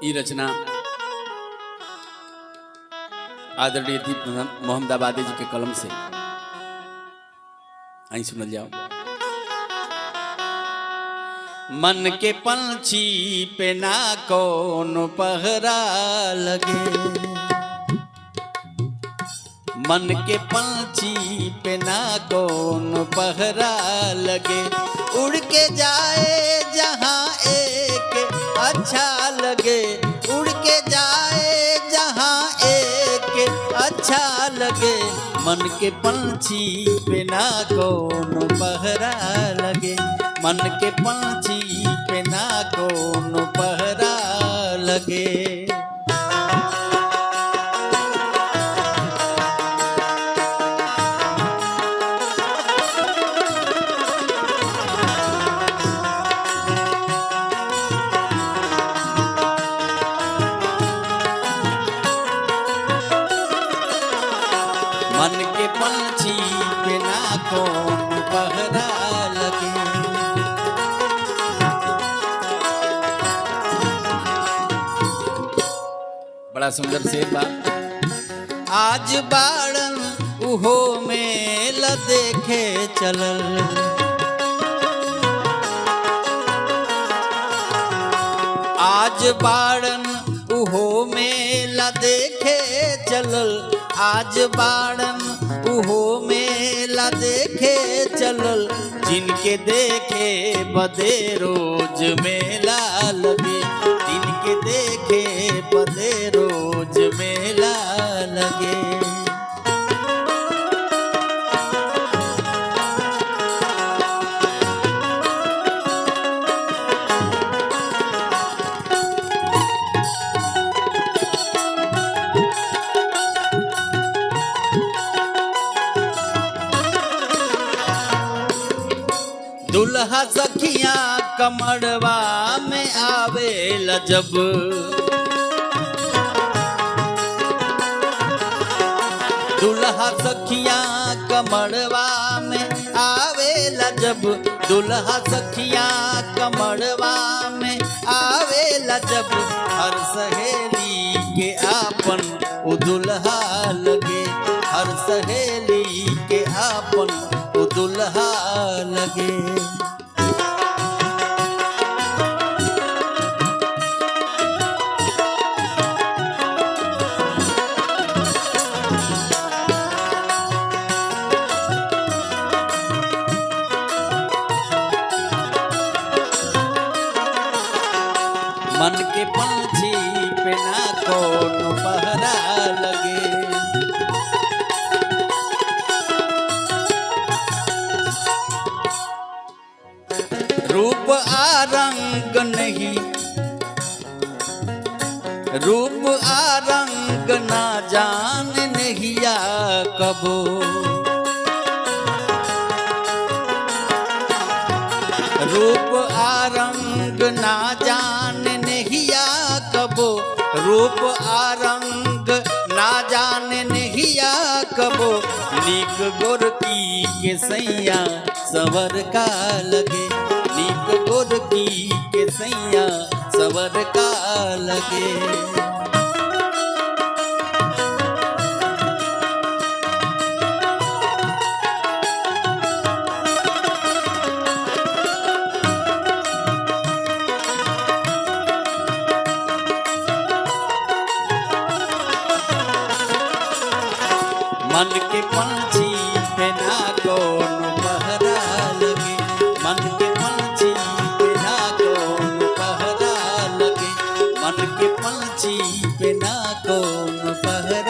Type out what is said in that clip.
ई रचना आदरणीय दीप मोहम्मदाबादी जी के कलम से आई सुनल जाओ। मन के पंछी पे ना कौन पहरा लगे, मन के पंछी पे ना कौन पहरा लगे, उड़ के जाए जहाँ एक अच्छा लगे, उड़ के जाए जहाँ एक अच्छा लगे, मन के पंछी पे ना कौन पहरा लगे, मन के पंछी पे ना कौन पहरा लगे। मन के पंछी पे ना कौन पहरा लगे। बड़ा सुंदर शेर बा। आज बाड़न उहो में ल देखे चलल, आज बाड़न उहो में ल देखे चलल, आज बाड़न उहो मेला देखे चलल, जिनके देखे बदे रोज मेला लगे, जिनके देखे बदे रोज मेला लगे। दुल्हा सखिया कमरवा में आवेला जब, दुल्हा सखिया कमरवा में आवेला जब, दुल्हा सखिया कमरवा में आवेला जब, हर सहेली के आपन उ दुल्हा लगे, हर सहेली के आपन उ दुल्हा लगे। मन के पंछी पे ना कौन पहरा लगे, रूप आ रंग नहीं, रूप आ रंग ना जान नहिया कबो, रूप आ रंग ना जान नहिया कबो, रूप आ रंग ना जान नहिया कबो, नीक गोरकी के सैया सवर का लगे, नीक गोरकी के सैया सवर का लगे। मन के पंछी पे ना कौन पहरा लगे, मन के पंछी पे ना कौन पहरा लगे, मन के पंछी पे ना कौन पहरा